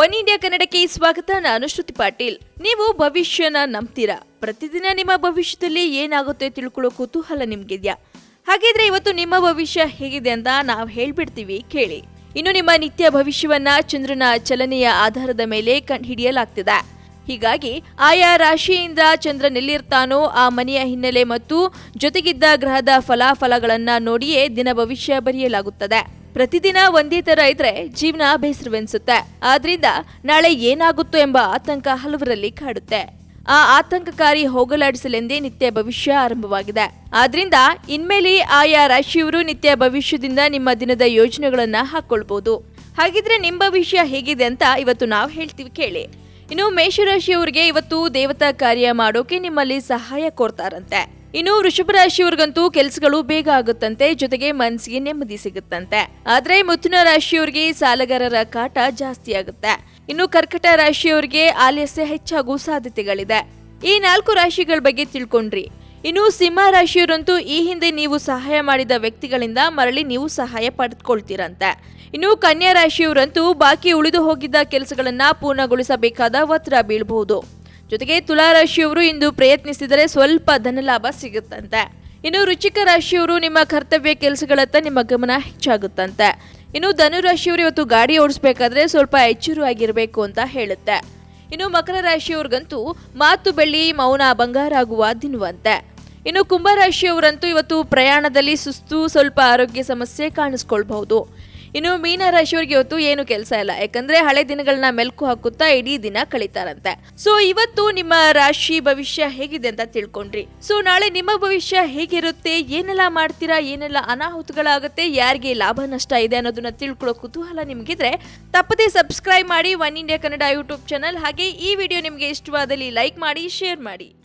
One India ಕನ್ನಡಕ್ಕೆ ಸ್ವಾಗತ. ನಾನು ಶ್ರುತಿ ಪಾಟೀಲ್. ನೀವು ಭವಿಷ್ಯನ ನಂಬ್ತೀರಾ? ಪ್ರತಿದಿನ ನಿಮ್ಮ ಭವಿಷ್ಯದಲ್ಲಿ ಏನಾಗುತ್ತೆ ತಿಳ್ಕೊಳ್ಳೋ ಕುತೂಹಲ ನಿಮ್ಗಿದ್ಯಾ? ಹಾಗಿದ್ರೆ ಇವತ್ತು ನಿಮ್ಮ ಭವಿಷ್ಯ ಹೇಗಿದೆ ಅಂತ ನಾವು ಹೇಳ್ಬಿಡ್ತೀವಿ, ಕೇಳಿ. ಇನ್ನು ನಿಮ್ಮ ನಿತ್ಯ ಭವಿಷ್ಯವನ್ನ ಚಂದ್ರನ ಚಲನೆಯ ಆಧಾರದ ಮೇಲೆ ಕಂಡುಹಿಡಿಯಲಾಗ್ತಿದೆ. ಹೀಗಾಗಿ ಆಯಾ ರಾಶಿಯಿಂದ ಚಂದ್ರನೆಲ್ಲಿರ್ತಾನೋ ಆ ಮನೆಯ ಹಿನ್ನೆಲೆ ಮತ್ತು ಜೊತೆಗಿದ್ದ ಗ್ರಹದ ಫಲಾಫಲಗಳನ್ನ ನೋಡಿಯೇ ದಿನ ಭವಿಷ್ಯ ಬರೆಯಲಾಗುತ್ತದೆ. ಪ್ರತಿದಿನ ಒಂದೇ ತರ ಇದ್ರೆ ಜೀವನ ಬೇಸರವೆನಿಸುತ್ತೆ. ಆದ್ರಿಂದ ನಾಳೆ ಏನಾಗುತ್ತೋ ಎಂಬ ಆತಂಕ ಹಲವರಲ್ಲಿ ಕಾಡುತ್ತೆ. ಆ ಆತಂಕಕಾರಿ ಹೋಗಲಾಡಿಸಲೆಂದೇ ನಿತ್ಯ ಭವಿಷ್ಯ ಆರಂಭವಾಗಿದೆ. ಆದ್ರಿಂದ ಇನ್ಮೇಲೆ ಆಯಾ ರಾಶಿಯವರು ನಿತ್ಯ ಭವಿಷ್ಯದಿಂದ ನಿಮ್ಮ ದಿನದ ಯೋಜನೆಗಳನ್ನ ಹಾಕೊಳ್ಬಹುದು. ಹಾಗಿದ್ರೆ ನಿಮ್ಮ ಭವಿಷ್ಯ ಹೇಗಿದೆ ಅಂತ ಇವತ್ತು ನಾವು ಹೇಳ್ತೀವಿ, ಕೇಳಿ. ಇನ್ನು ಮೇಷರಾಶಿಯವರಿಗೆ ಇವತ್ತು ದೇವತಾ ಕಾರ್ಯ ಮಾಡೋಕೆ ನಿಮ್ಮಲ್ಲಿ ಸಹಾಯ ಕೋರ್ತಾರಂತೆ. ಇನ್ನು ವೃಷಭ ರಾಶಿಯವರಿಗಂತೂ ಕೆಲಸಗಳು ಬೇಗ ಆಗುತ್ತಂತೆ, ಜೊತೆಗೆ ಮನಸ್ಸಿಗೆ ನೆಮ್ಮದಿ ಸಿಗುತ್ತಂತೆ. ಆದ್ರೆ ಮಿಥುನ ರಾಶಿಯವರಿಗೆ ಸಾಲಗಾರರ ಕಾಟ ಜಾಸ್ತಿ ಆಗುತ್ತೆ. ಇನ್ನು ಕರ್ಕಟ ರಾಶಿಯವರಿಗೆ ಆಲಸ್ಯ ಹೆಚ್ಚಾಗುವ ಸಾಧ್ಯತೆಗಳಿದೆ. ಈ 4 ರಾಶಿಗಳ ಬಗ್ಗೆ ತಿಳ್ಕೊಂಡ್ರಿ. ಇನ್ನು ಸಿಂಹ ರಾಶಿಯವರಂತೂ ಈ ಹಿಂದೆ ನೀವು ಸಹಾಯ ಮಾಡಿದ ವ್ಯಕ್ತಿಗಳಿಂದ ಮರಳಿ ನೀವು ಸಹಾಯ ಪಡೆದುಕೊಳ್ತೀರಂತೆ. ಇನ್ನು ಕನ್ಯಾ ರಾಶಿಯವರಂತೂ ಬಾಕಿ ಉಳಿದು ಹೋಗಿದ್ದ ಕೆಲಸಗಳನ್ನ ಪೂರ್ಣಗೊಳಿಸಬೇಕಾದ ಒತ್ತಡ ಬೀಳಬಹುದು. ಜೊತೆಗೆ ತುಲಾ ರಾಶಿಯವರು ಇಂದು ಪ್ರಯತ್ನಿಸಿದರೆ ಸ್ವಲ್ಪ ಧನಲಾಭ ಸಿಗುತ್ತಂತೆ. ಇನ್ನು ವೃಶ್ಚಿಕ ರಾಶಿಯವರು ನಿಮ್ಮ ಕರ್ತವ್ಯ ಕೆಲಸಗಳತ್ತ ನಿಮ್ಮ ಗಮನ ಹೆಚ್ಚಾಗುತ್ತಂತೆ. ಇನ್ನು ಧನು ರಾಶಿಯವರು ಇವತ್ತು ಗಾಡಿ ಓಡಿಸಬೇಕಾದ್ರೆ ಸ್ವಲ್ಪ ಎಚ್ಚರವಾಗಿರಬೇಕು ಅಂತ ಹೇಳುತ್ತೆ. ಇನ್ನು ಮಕರ ರಾಶಿಯವ್ರಿಗಂತೂ ಮಾತು ಬೆಳ್ಳಿ ಮೌನ ಬಂಗಾರ ಆಗುವ ದಿನವಂತೆ. ಇನ್ನು ಕುಂಭ ರಾಶಿಯವರಂತೂ ಇವತ್ತು ಪ್ರಯಾಣದಲ್ಲಿ ಸುಸ್ತು, ಸ್ವಲ್ಪ ಆರೋಗ್ಯ ಸಮಸ್ಯೆ ಕಾಣಿಸ್ಕೊಳ್ಬಹುದು. ಇನ್ನು ಮೀನ ರಾಶಿಯವರಿಗೆ ಇವತ್ತು ಏನು ಕೆಲಸ ಇಲ್ಲ, ಯಾಕಂದ್ರೆ ಹಳೆ ದಿನಗಳನ್ನ ಮೆಲ್ಕು ಹಾಕುತ್ತಾ ಇಡೀ ದಿನ ಕಳೀತಾರಂತೆ. ಸೊ ಇವತ್ತು ನಿಮ್ಮ ರಾಶಿ ಭವಿಷ್ಯ ಹೇಗಿದೆ ಅಂತ ತಿಳ್ಕೊಂಡ್ರಿ. ಸೊ ನಾಳೆ ನಿಮ್ಮ ಭವಿಷ್ಯ ಹೇಗಿರುತ್ತೆ, ಏನೆಲ್ಲ ಮಾಡ್ತೀರಾ, ಏನೆಲ್ಲ ಅನಾಹುತಗಳಾಗುತ್ತೆ, ಯಾರಿಗೆ ಲಾಭ ನಷ್ಟ ಇದೆ ಅನ್ನೋದನ್ನ ತಿಳ್ಕೊಳ್ಳೋ ಕುತೂಹಲ ನಿಮ್ಗಿದ್ರೆ ತಪ್ಪದೇ ಸಬ್ಸ್ಕ್ರೈಬ್ ಮಾಡಿ one India Kannada YouTube channel. ಹಾಗೆ ಈ ವಿಡಿಯೋ ನಿಮ್ಗೆ ಇಷ್ಟವಾದಲ್ಲಿ ಲೈಕ್ ಮಾಡಿ, ಶೇರ್ ಮಾಡಿ.